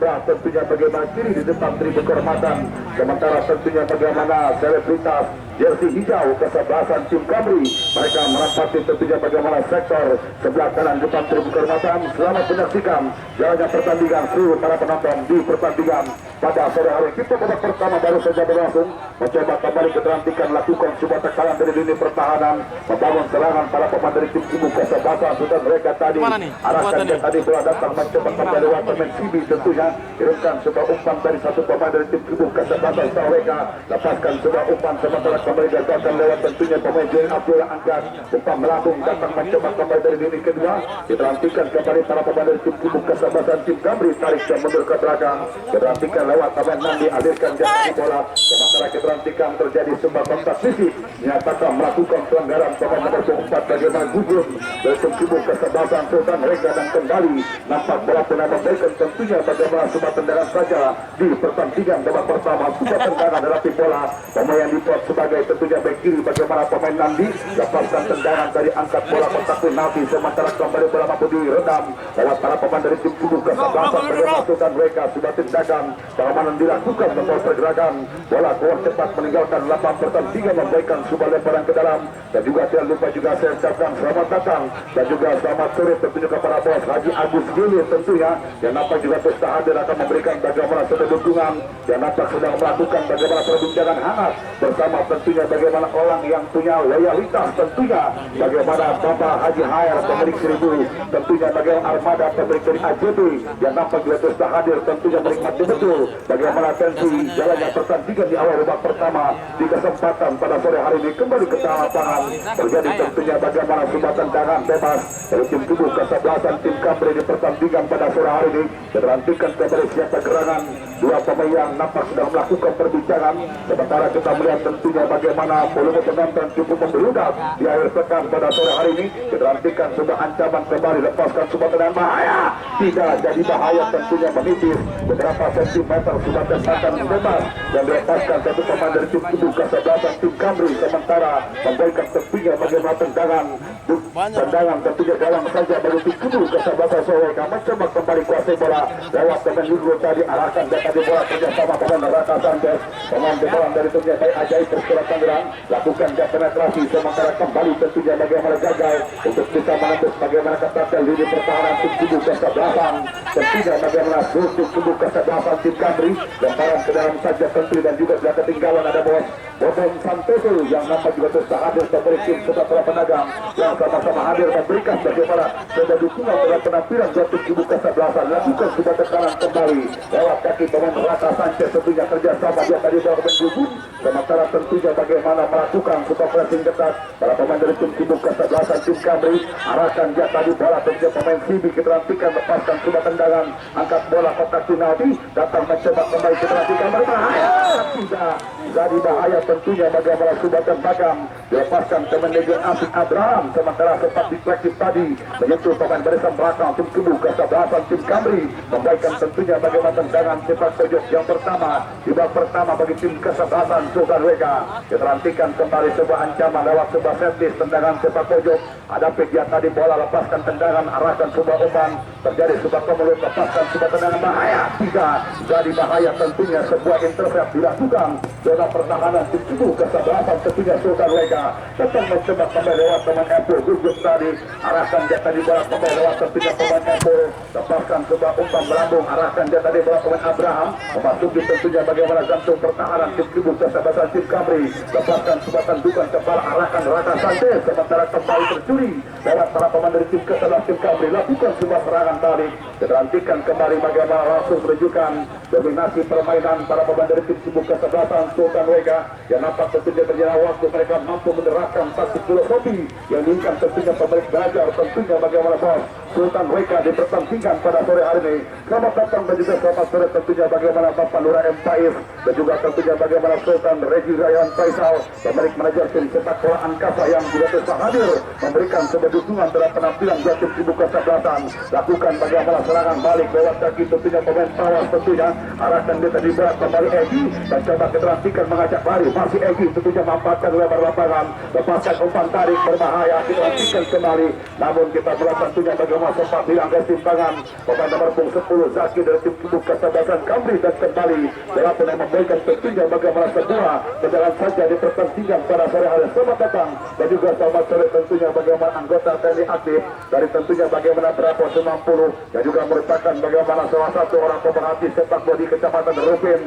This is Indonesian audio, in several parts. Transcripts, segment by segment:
sebelah tentunya bagaimana kiri di depan tribun kehormatan. Sementara tentunya bagaimana selebritas jersey hijau kesebelasan tim Kamri, mereka menempati tentunya bagaimana sektor sebelah kanan depan tribun kehormatan. Selamat menyaksikan jalannya pertandingan seluruh para penonton di pertandingan pada sore hari. Kita babak pertama baru saja berlangsung, mencoba kembali keterantikan lakukan sebuah tekanan dari lini pertahanan, membangun serangan para pemain dari tim Ibu kesebelasan. Sudah mereka tadi arahkan tadi bola datang mencoba kembali lewat pemain Sibi, tentunya kirimkan sebuah umpan dari satu pemain dari tim Ibu kesebelasan. Mereka lepaskan sebuah umpan sementara kembali gagalkan lewat tentunya pemain Joel Abdullah angkat umpan melambung datang mencoba kembali dari lini kedua, diterantikan kembali para pemain dari tim Ibu kesebelasan tim Kamri, tarik dan mundur ke belakang, diterantikan lewat pemain Nandi, alirkan jatuh bola. Sementara keterantikan terjadi sebuah kontak fisik, nyatakan melakukan pelanggaran pemain nomor 24 bagaimana gugur dari tim Ibu kesebelasan Sultan Reka, dan kembali nampak bola pun memberikan tentunya bagaimana sebuah tendangan saja di pertandingan babak pertama. Sebuah tendangan adalah tim bola pemain yang dibuat sebagai tentunya bek kiri bagaimana pemain Nandi lepaskan tendangan dari angkat bola kotak penalti. Sementara kembali bola mampu diredam lewat para pemain dari tim Ibu kesebelasan bagaimana Sultan Reka. Sudah tindakan keamanan dilakukan membawa pergerakan bola keluar cepat meninggalkan lapangan pertandingan, memberikan sebuah lemparan ke dalam. Dan juga tidak lupa juga saya ucapkan selamat datang dan juga selamat sore tentunya kepada bos Haji Agus Gili tentunya yang nampak juga pesta hadir akan memberikan bagaimana sebuah dukungan, yang nampak sedang melakukan bagaimana perbincangan hangat bersama tentunya bagaimana orang yang punya loyalitas tentunya bagaimana Bapak Haji Hayar pemilik Seribu, tentunya bagaimana armada pemilik dari AJB yang nampak juga pesta hadir tentunya menikmati betul bagaimana tensi jalannya pertandingan di awal babak pertama. Di kesempatan pada sore hari ini kembali ke tengah lapangan terjadi tentunya bagaimana sebuah tendangan bebas dari tim Ibu kesebelasan tim Kamri di pertandingan pada sore hari ini. Diterantikan kembali siapa gerangan dua pemain yang nampak sedang melakukan perbincangan. Sementara kita melihat tentunya bagaimana volume penonton cukup membeludak di akhir pekan pada sore hari ini. Diterantikan sebuah ancaman kembali, lepaskan sebuah tendangan bahaya, tidak jadi bahaya tentunya menipis beberapa sentimeter. Sebuah tembakan bebas dan dilepaskan satu pemain dari tim Ibu kesebelasan tim Kamri. Sementara memberikan tentunya bagaimana tendangan tentunya gawang saja bagi tim Ibu kesebelasan Soreka. Mencoba kembali kuasai bola lewat pemain Hugo tadi, arahkan dan tadi bola kerjasama pemain Raka Sanchez, pemain jebolan dari tentunya dari Ajaib Persekutuan Tangerang, lakukan gap penetrasi. Sementara kembali tentunya bagaimana gagal untuk bisa menembus bagaimana ketat lini pertahanan tim Ibu kesebelasan. Tentunya bagaimana tim Ibu kesebelasan tim Kamri, lemparan ke dalam saja tentu, dan juga sudah ketinggalan ada bos Bobon Santoso yang nampak juga terus hadir sebagai tim sepak penagang yang sama-sama hadir memberikan bagaimana sebuah dukungan terhadap penampilan tim Ibu kesebelasan. Lakukan sebuah tekanan kembali lewat kaki pemain Raka Sanchez, tentunya kerjasama dia tadi bawa menjubun. Sementara tentunya bagaimana melakukan sebuah pressing ketat para pemain dari tim Ibu kesebelasan tim Kamri, arahkan dia tadi bola tentunya pemain Sibi, keterantikan lepaskan sebuah tendangan angkat bola kotak penalti, datang mencoba kembali keterantikan berbahaya, tidak jadi bahaya tentunya bagaimana sudah tembakan dilepaskan pemain Legion Asik Abraham. Sementara sempat defleksi tadi menyentuh pemain barisan belakang tim Ibu kesebelasan tim Kamri, memberikan tentunya bagaimana tendangan sepak pojok yang pertama di babak pertama bagi tim kesebelasan Sultan Reka. Diterantikan kembali sebuah ancaman lewat sebuah servis tendangan sepak pojok, ada dia tadi bola lepaskan tendangan, arahkan sebuah umpan, terjadi sebuah kemulut, lepaskan sebuah tendangan bahaya, tidak jadi bahaya tentunya sebuah intercept dilakukan zona pertahanan tim Ibu kesebelasan tentunya Sultan Reka. Tetap mencoba kembali lewat pemain Apple gugus tadi, arahkan dia tadi bola kembali lewat tentunya pemain Apple, lepaskan sebuah umpan melambung, arahkan dia tadi bola pemain Abraham, memasuki tentunya bagaimana jantung pertahanan tim Ibu kesebelasan tim Kamri, lepaskan sebuah tendukan kepala, arahkan Raka Sanchez. Sementara kembali tercuri lewat para pemain dari tim kesebelasan tim Kamri, lakukan sebuah serangan tadi, diterantikan kembali bagaimana langsung menunjukkan dominasi permainan para pemain dari tim Ibu kesebelasan Sultan Reka yang nampak tentunya berjalan waktu mereka mampu menerapkan satu filosofi yang diinginkan tentunya pemilik belajar tentunya bagaimana bos Sultan Reka di pertandingan pada sore hari ini. Selamat datang dan juga selamat sore tentunya bagaimana Bapak Lura M. Faiz dan juga tentunya bagaimana Sultan Regi Ryan Faisal, pemilik manajer tim sepak bola Angkasa yang juga terus hadir memberikan sebuah dukungan terhadap penampilan dua tim kubu kesebelasan. Lakukan bagaimana serangan balik lewat kaki tentunya pemain Tawas tentunya. Arahkan dia tadi berat kembali Egi dan coba keterantikan mengajak lari. Masih Egi tentunya memanfaatkan lebar lapangan. Lepaskan umpan tarik berbahaya. Keterantikan kembali. Namun kita melihat tentunya bagaimana sempat hilang kesimpangan. Pemain nomor 10 Zaki dari tim kubu kesebelasan Kamri dan kembali Walaupun yang memberikan tentunya bagaimana sebuah berjalan saja di pertandingan pada sore hari. Selamat datang dan juga selamat sore tentunya bagaimana anggota TNI aktif dari tentunya bagaimana Bravo 90 yang juga merupakan bagaimana salah satu orang pemerhati sepak bola di Kecamatan Rupin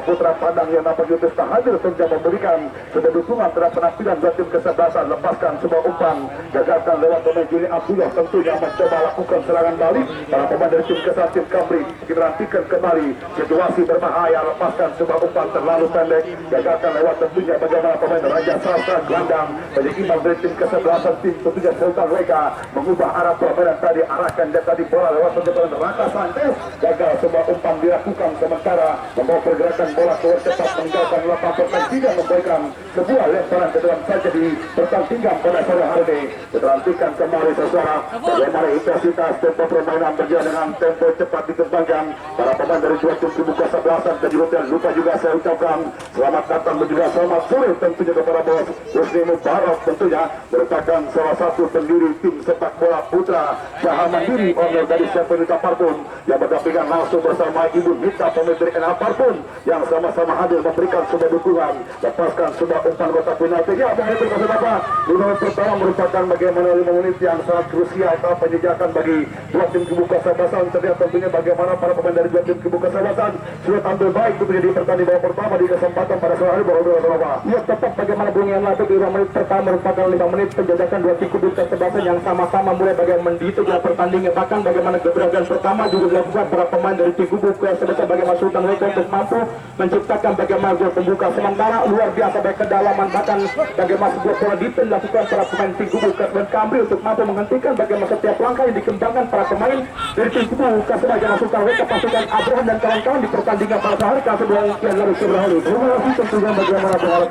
Putra Padang yang nampak juga hadir tentunya memberikan sudah dukungan terhadap penampilan dua tim kesebelasan. Lepaskan sebuah umpan gagalkan lewat pemain Juli Abdullah tentunya mencoba lakukan serangan balik para pemain dari tim kesebelasan tim Kamri kita nantikan kembali situasi berbahaya. Lepaskan sebuah umpan terlalu pendek gagalkan lewat tentunya bagaimana pemain Raja Sastra gelandang dari imbang dari tim kesebelasan tim tentunya Sultan Reka mengubah arah permainan tadi. Arahkan dia tadi bola lewat tentunya Raka Santes gagal sebuah umpan dilakukan sementara membawa pergerakan bola keluar cepat meninggalkan lapangan pertandingan memberikan sebuah lemparan ke dalam saja di pertandingan pada sore hari ini. Diterantikan kembali sesuara bagaimana intensitas tempo permainan berjalan dengan tempo cepat dikembangkan para pemain dari dua tim kubu kesebelasan dan juga jangan lupa juga saya ucapkan selamat datang dan juga selamat sore tentunya kepada bos Husni Mubarak tentunya merupakan salah satu pendiri tim sepak bola putra Syaha Mandiri owner dari Sepenita Parpun yang berdampingan langsung bersama Ibu Mita pemilik dari NA Parpun yang sama-sama hadir memberikan sebuah dukungan. Lepaskan sebuah umpan kotak penalti ya Bang Henry kasih Bapak. 5 menit pertama merupakan bagaimana 5 menit yang sangat krusial atau penjejakan bagi dua tim kubu kesebelasan. Terlihat tentunya bagaimana para pemain dari dua tim kubu kesebelasan sudah tampil baik tentunya di pertandingan babak pertama di kesempatan pada sore hari Bapak. Ya tetap bagaimana bunyian lagu di 5 menit pertama merupakan 5 menit penjajakan dua tim kubu kesebelasan yang sama-sama mulai bagaimana mendidik pertandingan. Bahkan bagaimana keberagaman pertama juga dilakukan para pemain dari tim kubu kesebelasan bagaimana Sultan Reka untuk mampu menciptakan bagaimana gol pembuka sementara luar biasa baik kedalaman bahkan bagaimana sebuah pola detail dilakukan para pemain tim kubu kesebelasan Kamri untuk mampu menghentikan bagaimana setiap langkah yang dikembangkan para pemain dari tim kubu kesebelasan Sultan Reka pasukan Abraham dan kawan-kawan di pertandingan pada hari kedua yang lalu sebelum terima kasih tentunya bagaimana pengalat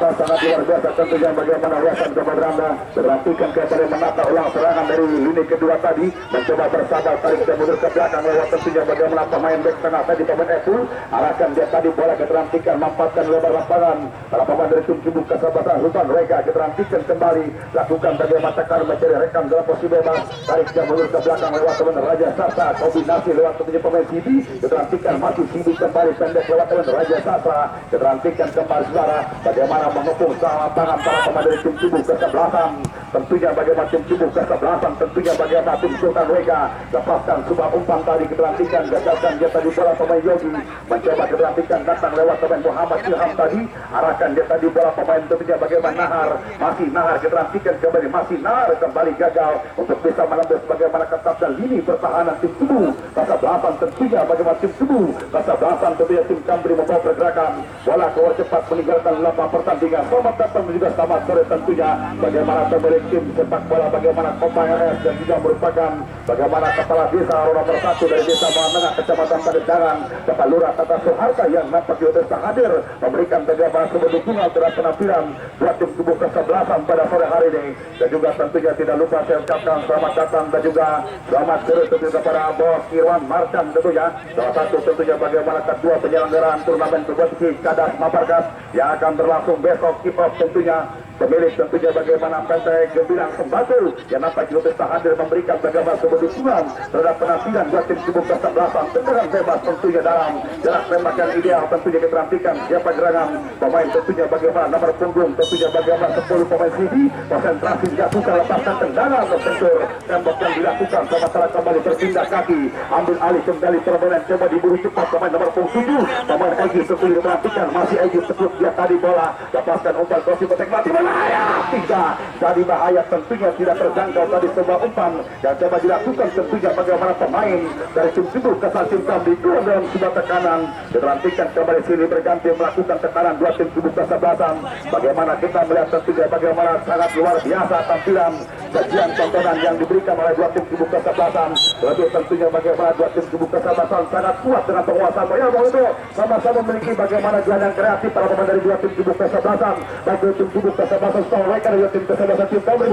kata sangat luar biasa tentunya bagaimana hiasan kepada Anda perhatikan kepada menata ulang serangan dari lini kedua tadi mencoba bersabar tarik dan mundur ke belakang lewat tentunya bagaimana pemain back tengah tadi pemain Epul arahkan dia tadi bola keterantikan memanfaatkan lebar lapangan para pemain dari tim kubu kesebelasan Sultan Reka keterantikan kembali lakukan bagaimana tekan mencari rekam dalam posisi bebas tarik dan mundur ke belakang lewat pemain Raja Sasa kombinasi lewat tentunya pemain Sidi keterantikan masih Sidi kembali pendek lewat pemain Raja Sasa keterantikan kembali saudara bagaimana mengepung salah tangan para pemain dari tim kubu kesebelasan tentunya bagaimana tim kubu kesebelasan tentunya bagaimana tim Sultan Reka lepaskan sebuah umpan tadi keterantikan gagalkan dia tadi bola pemain Yogi mencoba keterantikan datang lewat pemain Muhammad Ilham tadi arahkan dia tadi bola pemain tentunya bagaimana Nahar masih Nahar keterantikan kembali masih Nahar kembali gagal untuk bisa menembus bagaimana ketat dan lini pertahanan tim kubu kesebelasan tentunya bagaimana tim kubu kesebelasan tentunya tim Kamri membawa pergerakan bola keluar cepat meninggalkan lapangan pertandingan. Selamat datang juga selamat sore tentunya bagaimana pemilik tim sepak bola bagaimana Kopang RS dan juga merupakan bagaimana kepala desa nomor 1 dari desa Menengah Kecamatan Padedangan Bapak Lurah Tata Soeharta yang nampak juga hadir memberikan bagaimana sebuah dukungan terhadap penampilan dua tim kubu kesebelasan pada sore hari ini dan juga tentunya tidak lupa saya ucapkan selamat datang dan juga selamat sore tentunya kepada Bos Irwan Marcan tentunya salah satu tentunya bagaimana kedua penyelenggaraan turnamen kompetisi Cadas Maparkas yang akan berlangsung besok kick off tentunya pemilik tentunya bagaimana PT Gembilang Sembatu yang nampak juga hadir memberikan bagaimana sebuah dukungan terhadap penampilan dua tim kubu kesebelasan tendangan bebas tentunya dalam jarak tembak yang ideal tentunya keterantikan siapa gerangan pemain tentunya bagaimana nomor punggung tentunya bagaimana 10 pemain CD konsentrasi dilakukan lepaskan tendangan tersentur tembak yang dilakukan sementara kembali berpindah kaki ambil alih kembali permainan coba diburu cepat pemain nomor punggung 7 pemain Egi tentunya keterantikan masih Egi tekuk dia tadi bola lepaskan umpan kursi petek mati bahaya tidak jadi bahaya tentunya tidak terjangkau tadi sebuah umpan yang coba dilakukan tentunya bagaimana pemain dari tim kubu kesebelasan di kurang dalam sebuah tekanan diterantikan kembali sini berganti melakukan tekanan dua tim kubu kesebelasan bagaimana kita melihat tentunya bagaimana sangat luar biasa tampilan sajian tontonan yang diberikan oleh dua tim kubu kesebelasan. Lebih tentunya bagaimana dua tim kubu kesebelasan sangat kuat dengan penguasaan bola. Itu sama-sama memiliki bagaimana gelandang kreatif para pemain dari dua tim kubu kesebelasan. Dan dua tim kubu kesebelasan mereka dari dua tim kesebelasan tim Kamri.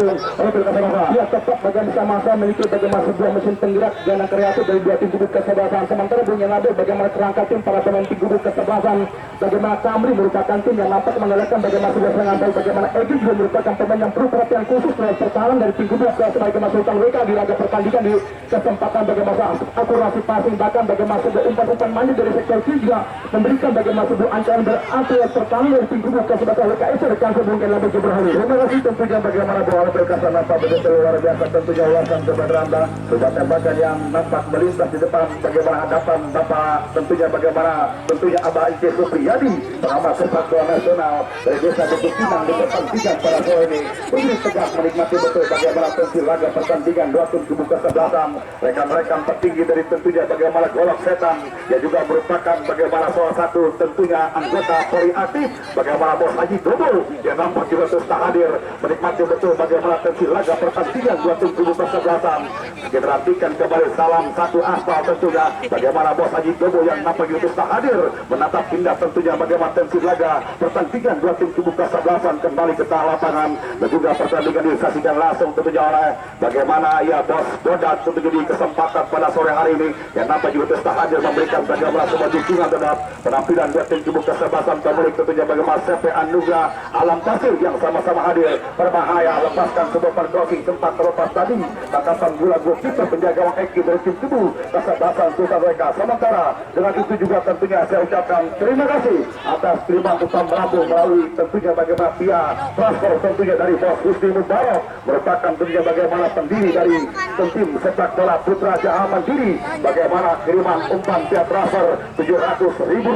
Dia tetap bagaimana sama-sama memiliki bagaimana sebuah mesin penggerak gelandang kreatif dari dua tim kubu kesebelasan. Sementara punya Nabil bagaimana kerangka tim para pemain tim kubu kesebelasan. Bagaimana Kamri merupakan tim yang nampak mengandalkan bagaimana sebuah serangan baik. Bagaimana Egy juga merupakan pemain yang perlu perhatian khusus dalam pertahanan dari tim kubu bagaimana Sultan WK di laga pertandingan di kesempatan bagaimana akurasi passing bahkan bagaimana sebuah umpan-umpan mandi dari sektor kiri juga memberikan bagaimana sebuah ancaman berarti pertahanan dari tim kubu kesebelasan WKS rekan mungkin lebih berhasil. Terima kasih tentunya bagaimana bola berkesan nampak begitu luar biasa tentunya ulasan kepada Anda sebuah tembakan yang nampak melintas di depan bagaimana hadapan Bapak tentunya bagaimana tentunya Abah Ike Supriyadi pengamat sepak bola nasional dari desa Bukit Pinang di pertandingan pada sore ini begini tegak menikmati betul bagaimana tensi laga pertandingan dua tim kubu kesebelasan rekan-rekan tertinggi dari tentunya bagaimana Golok Setan yang juga merupakan bagaimana salah satu tentunya anggota Polri aktif bagaimana Bos Haji Dodo yang nampak juga terus tak hadir menikmati betul bagaimana tensi laga pertandingan dua tim kubu kesebelasan. Kita nantikan kembali salam satu aspal tentunya bagaimana Bos Haji Dodo yang nampak juga terus tak hadir menatap indah tentunya bagaimana tensi laga pertandingan dua tim kubu kesebelasan kembali ke tengah lapangan dan juga pertandingan disaksikan langsung tentunya oleh bagaimana ya Bos Bodat tentunya di kesempatan pada sore hari ini yang nampak juga terus tak hadir memberikan bagaimana sebuah dukungan terhadap penampilan dua tim kubu kesebelasan pemilik tentunya bagaimana CP Anugrah Alam Pasir yang sama-sama hadir berbahaya lepaskan sebuah crossing tempat terlepas tadi tangkapan bola gol penjaga gawang Eki dari tim kubu kesebelasan Sultan WK. Sementara dengan itu juga tentunya saya ucapkan terima kasih atas terima utang Merabu melalui tentunya bagaimana via transfer tentunya dari Bos Husni Mubarak merupakan tentunya bagaimana pendiri dari tim sepak bola Putra Jaha Mandiri bagaimana kiriman umpan via transfer Rp700.000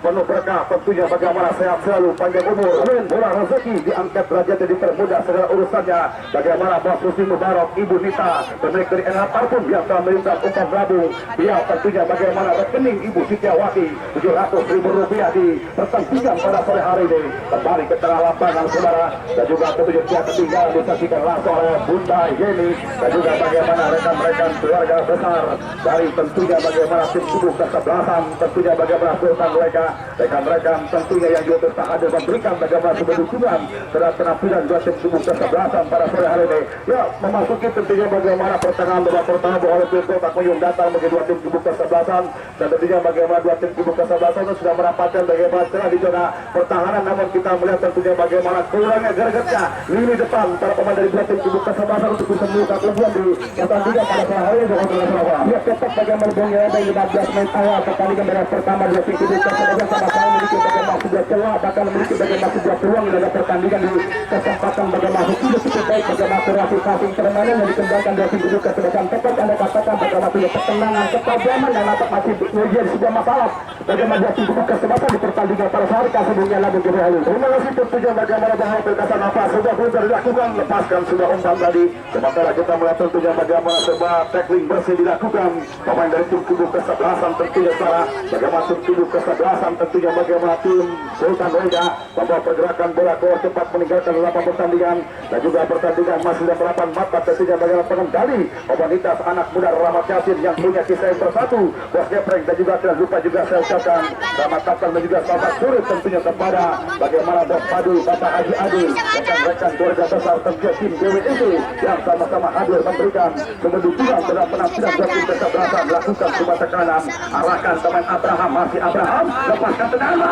penuh berkah tentunya bagaimana sehat selalu panjang umur bola rezeki diangkat derajatnya dipermudah segala urusannya bagaimana Bos Husni Mubarak Ibu Nita pemilik dari NH Parfum yang telah melintas umpan Merabu dia tentunya bagaimana rekening Ibu Sitiawati Rp700.000 di pertandingan pada sore hari ini kembali ke tengah lapangan saudara dan juga tentunya pihak ketiga disaksikan langsung oleh Bunda Yeni dan juga bagaimana rekan-rekan keluarga besar dari tentunya bagaimana tim kubu kesebelasan tentunya bagaimana Sultan mereka rekan-rekan tentunya yang juga terus hadir memberikan bagaimana sebuah dukungan terhadap penampilan dua tim kubu kesebelasan pada sore hari ini ya memasuki tentunya bagaimana pertengahan babak pertama oleh Pilko tak kunjung datang bagi dua tim kubu kesebelasan dan tentunya bagaimana dua tim kubu kesebelasan itu sudah mendapatkan bagaimana celah di zona pertahanan namun kita melihat tentunya bagaimana kurangnya gregetnya lini depan para pemain dari dua tim kubu kesebelasan untuk bisa membuka kelebihan di pertandingan pada sore hari ini dengan Surabaya. Dia tetap bagaimana Bung Yada 15 menit awal pertandingan dari pertama dua tim kubu kesebelasan sama-sama memiliki bagaimana sebuah celah bahkan memiliki bagaimana sebuah peluang dalam pertandingan di kesempatan bagaimana sudah cukup baik bagaimana kurasi passing permainan yang dikembangkan dari tim kubu kesebelasan tepat anda katakan bagaimana sudah ketenangan ketajaman dan dapat masih menjadi sebuah masalah bagaimana dua tim kubu kesebelasan di pertandingan pada sore kasih Bung Yada Bung Yada. Terima kasih tentunya bagaimana bahwa berkasa nafas sudah pun dilakukan lepaskan sudah umpan tadi sementara kita melihat tentunya bagaimana sebuah tackling bersih dilakukan pemain dari tim kubu kesebelasan tentunya salah bagaimana tim kubu kesebelasan tentunya bagaimana tim Sultan Wega membawa pergerakan bola keluar cepat meninggalkan lapangan pertandingan dan juga pertandingan masih dalam lapangan mata tentunya bagaimana pengendali komunitas anak muda Rahmat Yasin yang punya kisah yang bersatu Bos Gepreng dan juga tidak lupa juga saya ucapkan selamat datang dan juga selamat sore tentunya kepada bagaimana Bos Padu Bapak Haji Adi rekan-rekan keluarga besar tentunya tim DWID yang sama-sama hadir memberikan kedudukan terhadap penampilan dua tim kesebelasan melakukan sebuah tekanan arahkan teman Abraham masih Abraham lepaskan tendangan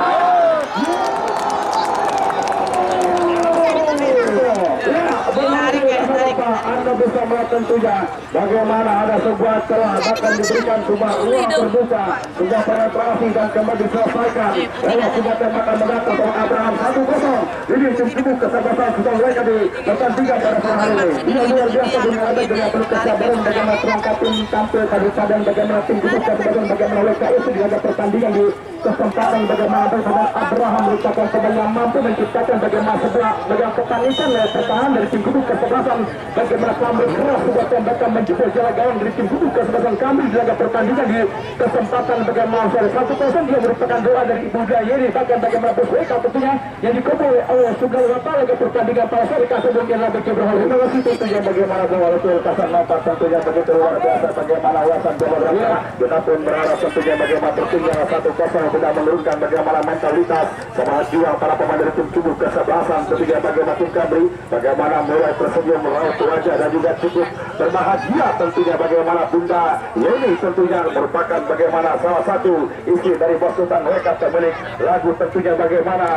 Anda bisa melihat tentunya bagaimana ada sebuah celah bahkan diberikan sebuah ruang terbuka sebuah penetrasi dan kembali diselesaikan lewat sebuah tembakan mendatang oleh Abraham 1-0 ini tim kubu kesebelasan sudah mereka di pertandingan pada sore hari ini dia luar biasa dengan ada dengan penuh kesabaran bagaimana perangkat tim tampil tadi dan bagaimana tim kubu kesebelasan bagaimana WKS di pertandingan di kesempatan bagaimana pemain Abraham merupakan pemain yang mampu menciptakan bagaimana sebuah kepanikan lewat pertahanan dari tim kubu kesebelasan. Bagaimana Kamri keras sebuah tembakan menjebol jalan gawang dari tim kubu kesebelasan Kamri di laga pertandingan di kesempatan bagaimana 1-0 dia merupakan doa dari Ibu Jayeri. Bahkan bagaimana bos WK tentunya yang dikobol oleh Sugal Wata laga pertandingan pada sore kasebung yang laga keberhal. Terima kasih tentunya bagaimana bola Rasul Kasan Nafas tentunya begitu luar biasa bagaimana wawasan bola Rasul. Kita pun berharap tentunya bagaimana tertinggal 1-0 tidak menurunkan bagaimana mentalitas semangat jiwa para pemain dari tim kubu kesebelasan. Tentunya bagaimana tim Kamri bagaimana mulai tersenyum meraut wajah dan juga cukup berbahagia. Tentunya bagaimana Bunda Yeni tentunya merupakan bagaimana salah satu istri dari Bos Sultan mereka pemilik lagu tentunya bagaimana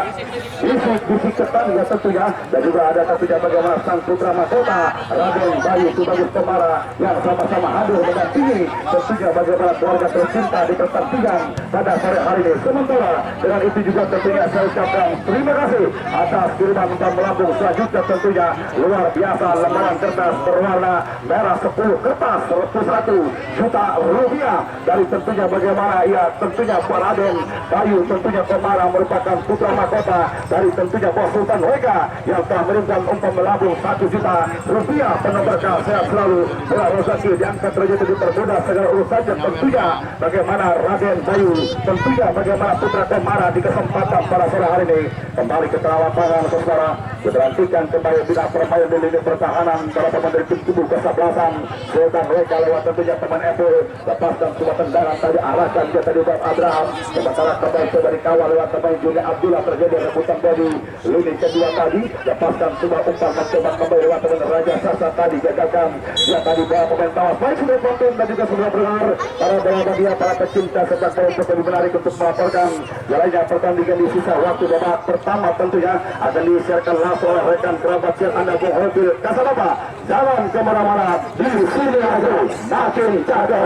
isi ketan ya tentunya, dan juga ada tentunya bagaimana sang putra mahkota Raden Bayu sebagai pemara yang sama-sama hadir mendampingi tentunya bagaimana keluarga tercinta di pertandingan pada sore hari ini. Sementara dengan itu juga tentunya saya ucapkan terima kasih atas kiriman umpan melambung selanjutnya tentunya luar biasa lembaran kertas berwarna merah 10 kertas 1 juta rupiah dari tentunya bagaimana ya tentunya Raden Bayu tentunya pemara merupakan putra mahkota dari tentunya Bos Sultan Wega yang telah mengirimkan umpan melambung 1 juta rupiah. Penuh berkah sehat selalu bola rezeki diangkat rezeki dipermudah segala urusannya tentunya bagaimana Raden Bayu tentunya bagaimana putra pemara di kesempatan pada sore hari ini kembali ke tengah lapangan saudara diberhentikan kembali tidak permain di lini pertahanan para pemain dari tim kubu kesebelasan Sultan Wega lewat tentunya teman Evo lepaskan sebuah tendangan tadi arahkan dia tadi buat Abraham sementara kembali coba dikawal lewat teman Juni Abdullah terjadi rebutan dari lini kedua tadi lepaskan sebuah umpan mencoba kembali lewat teman Raja Sasa tadi gagalkan dia tadi bawa pemain tawas baik sudah konten dan juga sudah berhar para bola dia para pecinta sepak bola untuk lebih menarik untuk melaporkan jalannya pertandingan di sisa waktu babak pertama tentunya akan disiarkan langsung oleh rekan kerabat yang anda Bung Hobil Kasanova jalan kemana-mana di sini aja makin jago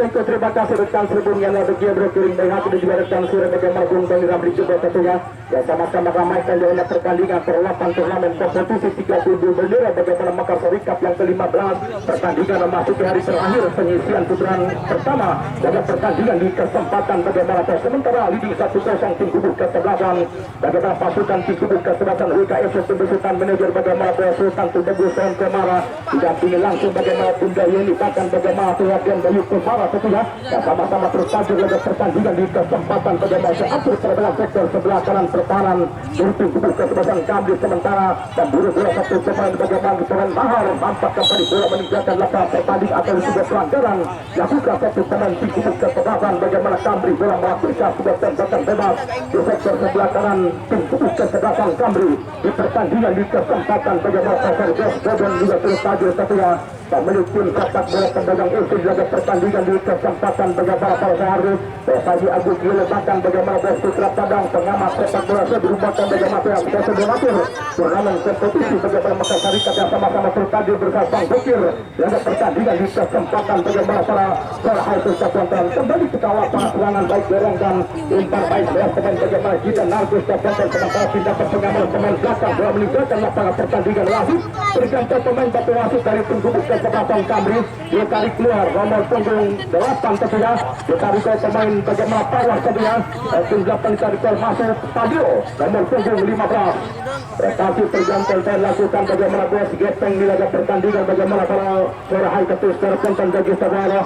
untuk terima kasih rekan Serbung yang ada dia berkirim dengan hati dan juga rekan Suri bagaimana Bung Tony Ramli juga tentunya ya sama-sama ramaikan jalannya pertandingan perlapan turnamen kompetisi 32 bendera bagaimana Makassar Cup yang ke-15 pertandingan memasuki hari terakhir pengisian putaran pertama dalam pertandingan di kesempatan bagaimana sementara leading 1-0 tim kubu kesebelasan bagaimana pasukan tim kubu kesebelasan WKF Sultan manajer bagaimana Sultan Tudebu Sen Kemara didampingi langsung bagaimana Bunda Yeni bahkan bagaimana Tuhan Bayu Kemara tentunya yang sama-sama tersaji laga pertandingan di kesempatan bagaimana seatur terbelah sektor sebelah kanan pertahanan dari tim kubu kesebelasan Kamri sementara dan buru-buru satu pemain bagaimana pemain mahal nampak kembali bola meninggalkan lapangan pertandingan atau sebuah pelanggaran lakukan satu pemain tim kubu kesebelasan bagaimana Kamri bola melakukan sebuah tembakan bebas di sektor sebelah kanan tim kubu kesebelasan Kamri di pertandingan di kesempatan bagaimana Pasar Jos Boden juga terus hadir tentunya pemilik tim sepak bola pedagang inti laga pertandingan di kesempatan bagaimana para sehari Haji Agus diletakkan bagaimana Bos Putra Padang pengamat sepak bola berupakan bagaimana yang bisa donatur turnamen kompetisi bagaimana Makassar Cup yang sama-sama terhadir bersama Bang Bukir laga pertandingan di kesempatan bagaimana para itu kesempatan kembali ke kawal serangan baik dorong dan umpan baik belas pemain bagaimana kita Nargus kesempatan sementara tindak pengamal pemain belakang bola meninggalkan lapangan pertandingan wasit berganti pemain batu wasit dari tim kubu kesebelasan Kamri dia tarik keluar nomor punggung 8 tentunya dia tarik ke pemain bagaimana Pawas tentunya tim 8 ditarik masuk Stadio nomor punggung 15 prestasi tergantung dan lakukan bagaimana bos gepeng di laga pertandingan bagaimana para suara high ketus terpentan bagi saudara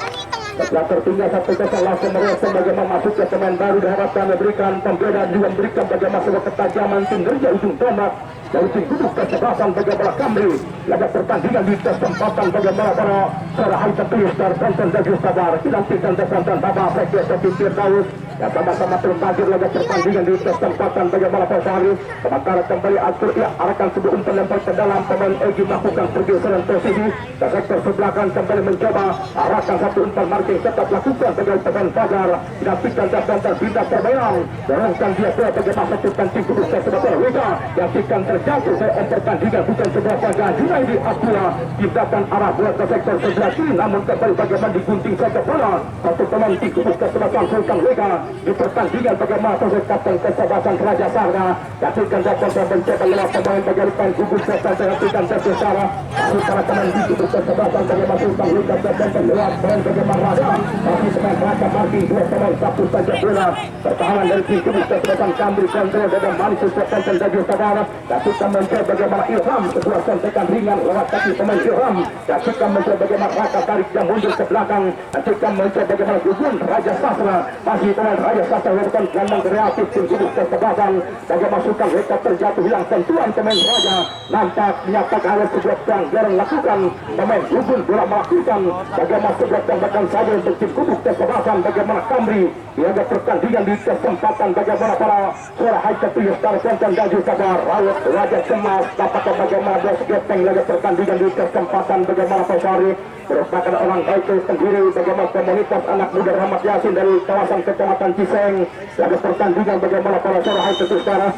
setelah tertinggal 1-0 langsung merespon bagaimana masuk ke pemain baru diharapkan memberikan pembeda juga memberikan bagaimana sebuah ketajaman kinerja ujung tombak dari tim kubu kesebelasan bagaimana Kamri laga pertandingan di kesempatan bagaimana para suara high ketus terpentan bagi saudara didampingkan terpentan Bapak Sekjen Sofi Firdaus yang sama-sama terhadir laga pertandingan di kesempatan bagaimana Pasari sementara kembali atur ia arahkan sebuah umpan lempar ke dalam pemain Egi melakukan pergeseran posisi dan sektor sebelah kanan kembali mencoba arahkan satu umpan marking tetap lakukan sebagai pemain Fajar didampingkan terpentan pindah terbayang dorongkan dia ke bagaimana satu penting kubu kesebelasan Wega yang akan terjatuh saya pertandingan bukan sebuah Fajar Junaidi Abdullah tindakan arah bola ke sektor sebelah kiri namun kembali bagaimana digunting saja bola satu pemain tim kubu kesebelasan Sultan Wega di pertandingan bagaimana proses kapten kesebelasan Raja Sarna yakinkan dapat mencetak lewat pemain bagian depan gugus setan dengan satu cara para pemain di gugus kesebelasan bagaimana Sultan Lukas dan lewat pemain bagaimana Raja masih pemain Raja Marti dua pemain satu saja bola pertahanan dari tim gugus kesebelasan Kamri kontrol dengan manis setan dan Daju Sabara yakinkan mencetak bagaimana Ilham kedua sontekan ringan lewat kaki pemain Ilham yakinkan mencetak bagaimana Raka tarik yang mundur ke belakang yakinkan mencetak bagaimana Gugun Raja Sasra masih pemain Raja Sasra melakukan gelandang kreatif tim gugus kesebelasan bagaimana masukan mereka terjatuh hilang sentuhan pemain Raja nampak menyatakan ada sebuah pelanggaran lakukan pemain Gugun bola melakukan bagaimana sebuah tembakan saja untuk tim gugus kesebelasan bagaimana Kamri diaga pertandingan di kesempatan bagaimana para suara high terpilih secara konten Daju Sabar Rawat Raja Cemas dapat bagaimana bos gepeng laga pertandingan di kesempatan bagaimana Pesari merupakan orang baik sendiri bagaimana komunitas anak muda Rahmat Yasin dari kawasan kecamatan Ciseng laga pertandingan bagaimana para suara high terpilih secara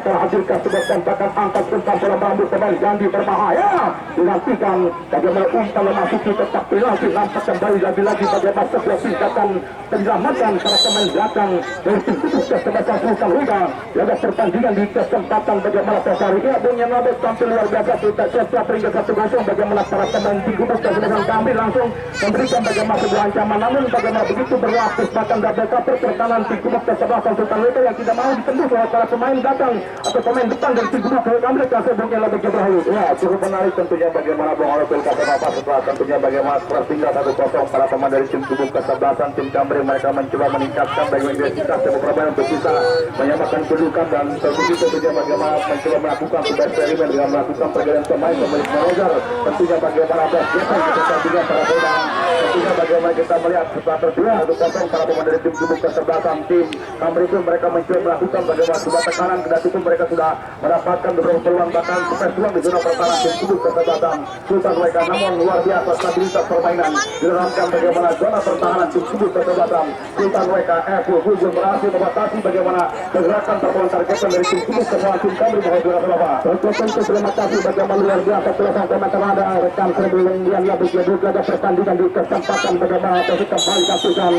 telah hadirkan sebuah tembakan angkat umpan bola rambut pemain Gandhi berbahaya dinantikan bagaimana umpan memasuki tetap penalti nampak kembali lagi-lagi bagaimana sebuah tingkatan penyelamatan para pemain belakang dari tim gugus kesebelasan Sultan Liga laga pertandingan di kesempatan bagaimana Pesari ya Bung Yanabe tampil luar biasa kita siap peringkat 1-0 bagaimana para pemain tim gugus kesebelasan kami langsung memberikan bagaimana sebuah ancaman namun bagaimana begitu berlapis bahkan double cover pertahanan tim gugus kesebelasan Sultan Liga yang tidak mau ditembus oleh para pemain belakang atau pemain depan dari tim gugus kesebelasan kasih Bung Yanabe Jabrahu ya cukup menarik tentunya bagaimana Bung Alfil Kasabapa setelah tentunya bagaimana skor tinggal 1-0 para pemain dari tim gugus kesebelasan tim Kamri mereka mencoba meningkatkan bagaimana intensitas dan permainan untuk bisa menyamakan kedudukan dan tentunya bagaimana mencoba melakukan sebuah eksperimen dengan melakukan pergerakan pemain pemilik manajer tentunya bagaimana persiapan pertandingan para pemain tentunya bagaimana kita melihat setelah berdua 1-0 para pemain dari tim gugus kesebelasan tim Kamri pun mereka mencoba melakukan bagaimana sebuah tekanan kendati pun mereka sudah mendapatkan beberapa peluang bahkan super peluang di zona pertahanan tim gugus kesebelasan Sultan mereka namun luar biasa stabilitas permainan didalamkan bagaimana zona pertahanan tim gugus kesebelasan Sultan mereka Gugun berhasil membatasi bagaimana pergerakan terpon targetan dari tim gugus kesebelasan tim Kamri bahwa juara berapa tentu terima kasih bagaimana luar biasa pelasan komentar ada rekan sebelum yang lebih laga pertandingan di kesempatan bagaimana terus kembali kasihkan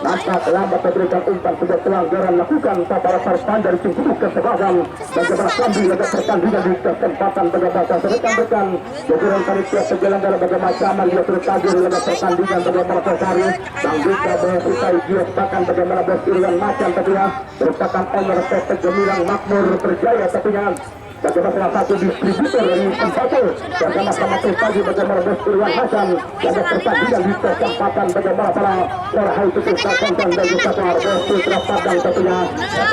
nampak lambat memberikan umpan sebuah pelanggaran lakukan para perpan dari tim gugus kesebelasan bagaimana Kamri laga pertandingan di kesempatan bagaimana rekan-rekan jajaran panitia penyelenggara bagaimana zaman dia tertajuk laga pertandingan bagaimana Pesari dan juga bersitai Gios bahkan bagaimana bos Irwan Macan tentunya merupakan owner PT Gemilang Makmur Berjaya tentunya bagaimana salah satu distributor dari Sempatu bersama-sama terpadu bagaimana bos Irwan Hasan laga pertandingan di kesempatan bagaimana para orang itu konten dan juga para bos Putra Padang tentunya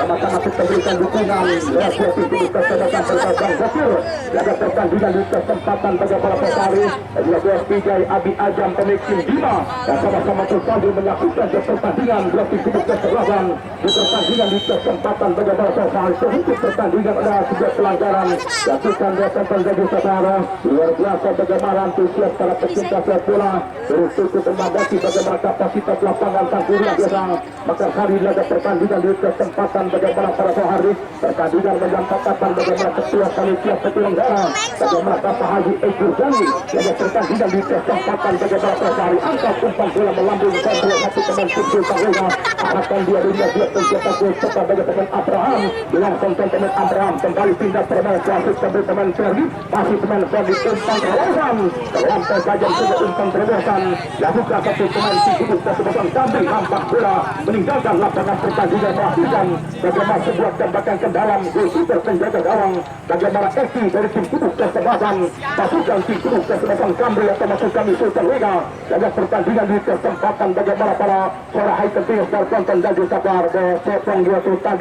sama-sama memberikan dukungan lewat tim gugus kesebelasan Persebaya Zakir laga pertandingan di kesempatan bagaimana Pesari dan juga bos Vijay Abi Ajam pemilik tim Bima dan sama-sama terpadu menyaksikan pertandingan dua tim gugus kesebelasan di pertandingan di kesempatan bagaimana Pesari terhenti pertandingan ada sebuah pelanggaran lakukan dia terjadi secara luar biasa bagaimana antusias para pecinta sepak bola terus cukup memadati bagaimana kapasitas lapangan Tangkuria biasa maka hari laga pertandingan di kesempatan bagaimana para sehari pertandingan menyampaikan bagaimana ketua panitia penyelenggara bagaimana Bapak Haji Eko Jani laga pertandingan di kesempatan bagaimana sehari angkat umpan bola melambung dan dua satu teman Sultan Tangkuria akan dia pencetak gol sebagai pemain Abraham dengan konten pemain Abraham kembali pindah permainan klasik sebagai pemain Ferdi masih pemain Ferdi umpan terobosan terlampau saja sudah umpan terobosan lakukan satu pemain tim gugus kesebelasan Kamri nampak bola meninggalkan lapangan pertandingan perhatikan bagaimana sebuah tembakan ke dalam goalkeeper penjaga gawang bagaimana Eki dari tim gugus kesebelasan pasukan tim gugus kesebelasan Kamri atau masukkan di Sultan Liga laga pertandingan di kesempatan bagaimana para suara high tertinggi star konten dan juga sabar sepong dua Sultan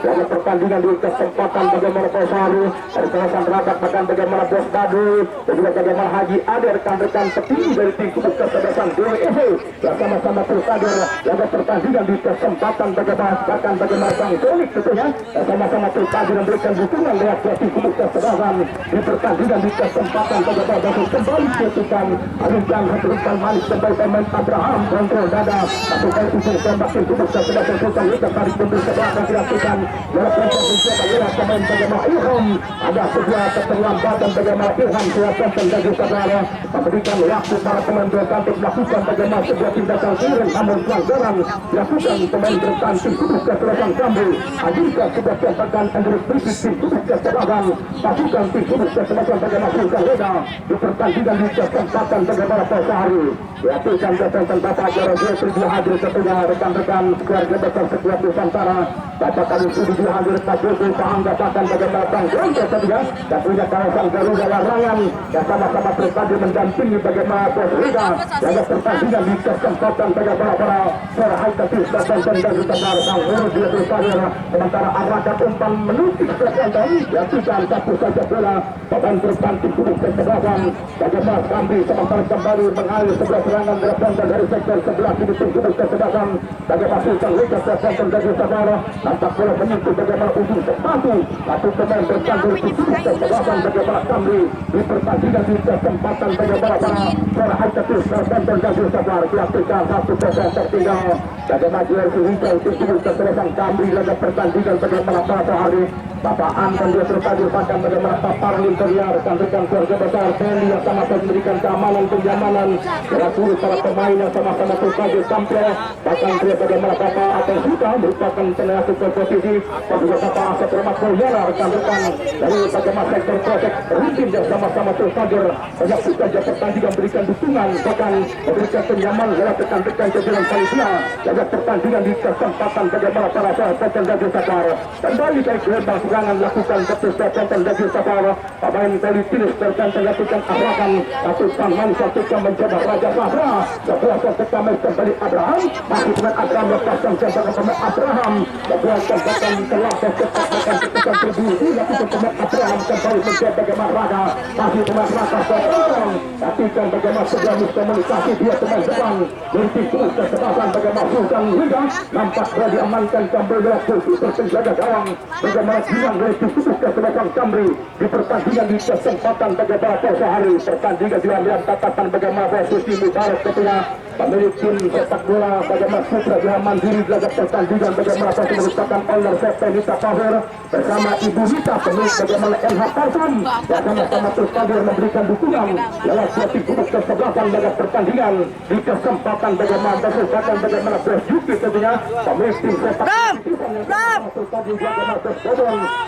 laga pertandingan di kesempatan bagaimana Pesari dari kawasan Rabat bahkan bagaimana Bos Badu dan juga bagaimana Haji Ade rekan-rekan petinggi dari tim gugus kesebelasan DWF bersama-sama tersadir laga pertandingan di kesempatan bagaimana bahkan bagaimana Bang Solik tentunya sama-sama tersadir memberikan dukungan lewat tim gugus kesebelasan di pertandingan di kesempatan bagaimana Bang kembali ketukan alihkan umpan manis kembali pemain Abraham kontrol dada masukkan ujung tembak tim gugus kesebelasan Sultan Liga tarik mundur sebelah dan dilakukan dalam proses mencetak lewat pemain bagaimana Ilham ada sebuah keterlambatan bagaimana Ilham Suhasan dan saudara memberikan waktu para pemain berkantik melakukan bagaimana sebuah tindakan keliru namun pelanggaran dilakukan pemain berkantik Kudus Kesebelasan Kamri. Hadirkan sebuah tembakan Andrew Privis tim Kudus Kesebelasan pasukan tim Kudus Kesebelasan bagaimana Sultan Reda di pertandingan di kesempatan bagaimana Pasari. Diaturkan kesempatan Bapak Jarod Dia hadir kepada rekan-rekan keluarga besar sekuat Nusantara. Bapak kami sudah hadir Pak Joko Pahangga bahkan bagaimana Bang Joko saja dan punya kawasan Garuda Larangan yang sama-sama terpadu mendampingi bagaimana Bos Reda yang pertandingan di kesempatan bagaimana para Serhai Ketis dan Nusantara Bang Huru dia berkarir sementara arahkan umpan menukik kesempatan yang tidak satu saja bola pemain berkantik Kudus Kesebelasan bagaimana Kamri sementara kembali mengalir sebelah serangan berasal dari sektor sebelah kiri tim Kudus Kesebelasan bagaimana Sultan Reda kesempatan dari Sabara nampak bola menyentuh bagaimana ujung sepatu satu pemain berkantik tim Kudus Kesebelasan bagaimana Kamri di pertandingan di kesempatan bagaimana para Serhai Ketis dan Sabara dilakukan 1-0 tertinggal bagaimana jersey hijau tim Kudus Kesebelasan Kamri laga pertandingan bagaimana pada hari Bapak Anton dia terpadu bahkan bagaimana paparan interior rekan-rekan keluarga besar TNI yang sama-sama memberikan keamanan kenyamanan seluruh para pemain yang sama-sama terpadu tampil bahkan dia bagaimana Bapak atau sudah merupakan tenaga kompetisi dan juga Bapak Asep Rahmat Mulyana rekan-rekan dari bagaimana sektor proses rutin yang sama-sama terpadu banyak saja pertandingan berikan dukungan bahkan memberikan kenyamanan dalam rekan-rekan jajaran panitia jaga pertandingan di kesempatan bagaimana para sahabat dan Sabar kembali dari gelombang serangan lakukan keputusan dan Sabar pemain Filipinus tergantung lakukan arahkan lakukan mansatukan mencoba Raja Sahra sebelah kembali kembali Abraham masih dengan Abraham lepaskan jambatan pemain Abraham sebelah jambatan telah cepat akan keputusan terburu lakukan pemain Abraham kembali mencoba bagaimana Raga masih pemain Raga Sahra tapi kan bagaimana sebelah miskomunikasi dia pemain depan berhenti terus kesempatan bagaimana Sultan Reda nampak telah diamankan kembali waktu terpenjaga gawang bagaimana Gilang dari Kudus Kesebelasan Kamri di pertandingan di kesempatan bagaimana Pasahari pertandingan diambil tatapan bagaimana Susi Mubarak ketika pemilik tim sepak bola bagaimana Putra Jawa Mandiri laga pertandingan bagaimana Pasahari merupakan owner Septenita Power bersama Ibu Nita pemilik bagaimana LH Parfum yang sama-sama terpadu memberikan dukungan lewat tim Kudus Kesebelasan laga pertandingan di kesempatan bagaimana Pasahari bagaimana Bres Yuki tentunya pemilik tim sepak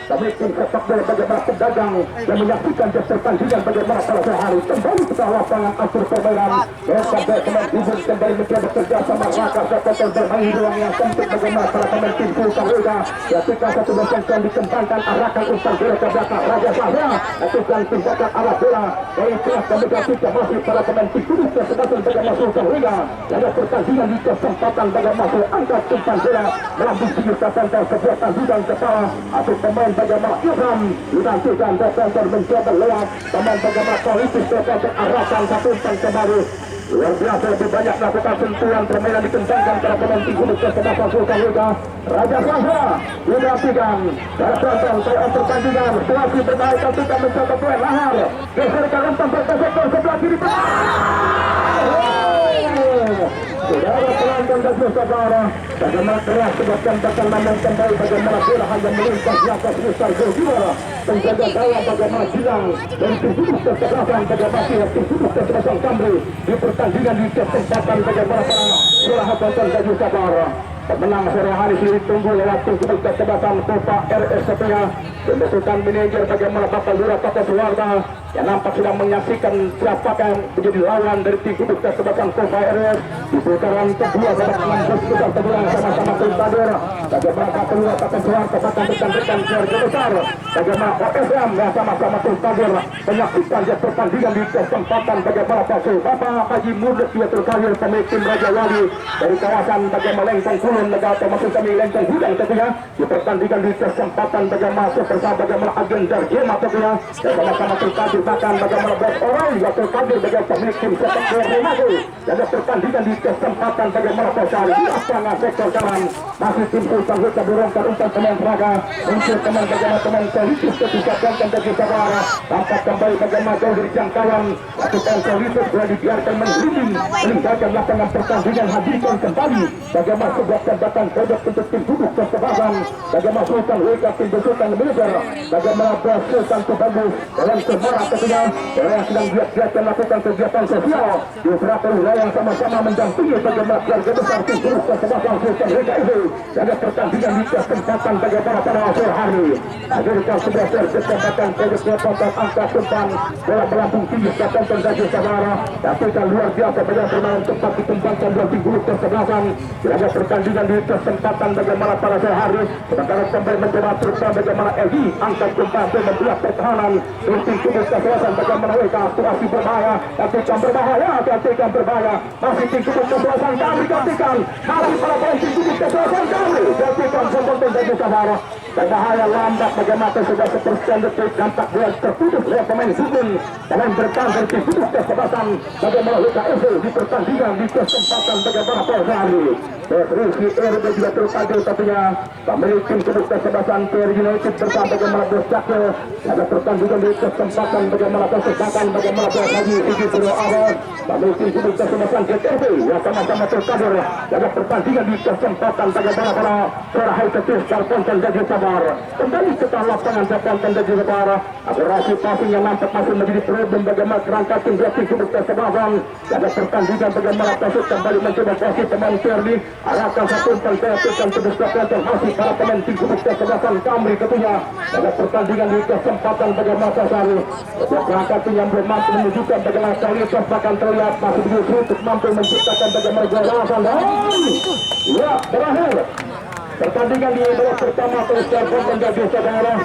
kami tim sepak bola bagaimana pedagang yang menyaksikan pertandingan bagaimana para hari kembali ke lapangan atur permainan sampai pemain hubung kembali mencoba bekerja sama Raka Zakotel bermain ruang yang sempit bagaimana para pemain tim Sultan Reda ketika satu yang dikembangkan arahkan umpan bola ke belakang Raja Sahra lakukan tindakan arah bola dari kelas komunikasi masih para pemain tim Kudus Kesebelasan bagaimana Sultan Reda laga pertandingan di kesempatan bagaimana angkat umpan bola melambung tinggi terpental sebuah tandukan kepala atau pemain bagaimana Ilham dibantukan terpental mencoba lewat pemain bagaimana politis terpental arahkan satu umpan kembali luar biasa lebih banyak melakukan sentuhan permainan dikembangkan para pemain tim Kudus Kesebelasan Sultan Reda Raja Sahra digantikan terpental saya pertandingan situasi berbahaya ketika mencoba poin lahar geserkan umpan bergeser sebelah kiri saudara pelanggan dan saudara bagaimana keras sebabkan bahkan namun kembali bagaimana bola hanya melintas di atas besar gol penjaga gawang bagaimana Gilang dari tim Kudus Kesebelasan bagaimana tim Kudus Kesebelasan Kamri di pertandingan di kesempatan bagaimana para bola hambatan dan sabar pemenang sore hari ini ditunggu lewat tim Kudus Kesebelasan Kota RSP-nya pembentukan manajer bagaimana Bapak Lurah Tata Suwarta yang nampak sedang menyaksikan siapa yang menjadi lawan dari tim Kudus Kesebelasan Kota RS di putaran kedua babak 16 besar terbulang sama-sama Kultadir bagaimana Bapak Lurah Tata Suwarta bahkan rekan-rekan keluarga besar bagaimana OSM yang sama-sama Kultadir menyaksikan pertandingan di kesempatan bagaimana Bapak Haji Murdes dia terkarir pemilik tim Raja Wali dari kawasan bagaimana Lengkong Kulon negara termasuk kami Lengkong Hudang tentunya di pertandingan di kesempatan bagaimana bersama bagaimana agenda Jema tentunya dan sama-sama Kultadir bahkan bagaimana Bos Orang yang terkarir bagaimana pemilik tim sepak bola Remago dan pertandingan di kesempatan bagaimana Pasar di lapangan sektor kanan masih tim Sultan Reda berongkar umpan pemain Raga muncul teman bagaimana teman politis ketika dan bagi saudara dapat kembali bagaimana jauh dari jangkauan lakukan politis boleh dibiarkan menghinding meninggalkan lapangan pertandingan hadirkan kembali bagaimana sebuah akan datang pojok untuk tim duduk kesebelasan. Bagaimana Sultan WK tim besutan manajer. Bagaimana Sultan bagus dalam semangat tentunya. Orang yang sedang giat-giat melakukan kegiatan sosial di beberapa wilayah yang sama-sama mendampingi bagaimana keluarga besar tim duduk kesebelasan Sultan WK itu. Jaga pertandingan di kesempatan bagaimana pada sore hari. Akhirnya sebuah kesempatan pojok kesempatan angka tumpan bola melambung tinggi ke tonton dari saudara. Tapi luar biasa banyak permainan tempat dikembangkan dua tim duduk kesebelasan. Jaga pertandingan di kesempatan bagaimana pada sore hari. Sementara kembali mencoba teruskan bagaimana Egi angkat kembali membelah pertahanan tim duduk kesebelasan bagaimana mereka situasi berbahaya. Gantikan berbahaya, gantikan berbahaya. Masih tim duduk kesebelasan kami gantikan. Masih pada poin tim duduk kesebelasan kami gantikan tonton dari saudara. Berbahaya lambat bagaimana sudah sepersekian detik nampak bola terputus oleh pemain Sukun dalam bertahan dari tim duduk kesebelasan bagaimana WKF di pertandingan di kesempatan bagaimana pada hari. Rizky RB juga terpadu satunya pemilik tim duduk kesebelasan PR United bersama bagaimana Bos Cakil. Ada pertandingan di kesempatan bagaimana kesempatan bagaimana Bos Haji Sigi Bro Awal pemilik tim duduk kesebelasan GTB yang sama-sama terkader. Ada pertandingan di kesempatan bagaimana para suara high ketis Karponton dan Sabar kembali setelah lapangan Karponton dan Sabar. Akurasi passing yang nampak masih menjadi problem bagaimana kerangka tim duduk kesebelasan. Ada pertandingan bagaimana Persib kembali mencoba posisi pemain Ferdi arahkan satu pencetak terus masih para pemain tim duduk kesebelasan Kamri tentunya. Ada pertandingan di kesempatan bagaimana Sasari kerangka tim yang belum mampu menunjukkan bagaimana kualitas bahkan terlihat masih begitu untuk mampu menciptakan bagaimana golasan dan ya berakhir pertandingan di babak pertama terus Karponton dan saudara.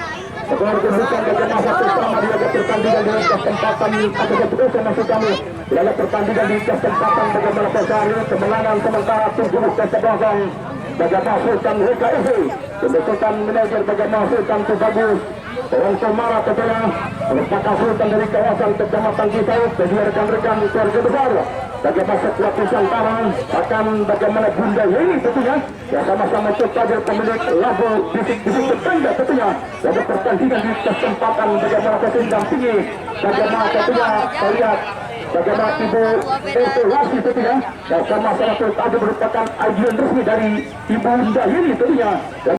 Skor kedudukan bagaimana satu sama di laga pertandingan di kesempatan atau keputusan masih kami di laga pertandingan di kesempatan bagaimana Persari kemenangan sementara tim duduk kesebelasan bagaimana Sultan WKF pembentukan manajer bagaimana Sultan bagus orang Komara tentunya merupakan Sultan dari kawasan kecamatan Cisauk dan rekan-rekan keluarga besar bagaimana sekuat Nusantara bahkan bagaimana Bunda Yeni tentunya yang sama-sama terpadu pemilik lagu bisik-bisik tetangga tentunya. Ada pertandingan di kesempatan bagaimana kesendang tinggi bagaimana tentunya terlihat bagaimana Ibu RT Wasi tentunya yang sama-sama terpadu merupakan ajuan resmi dari Ibu Bunda Yeni tentunya.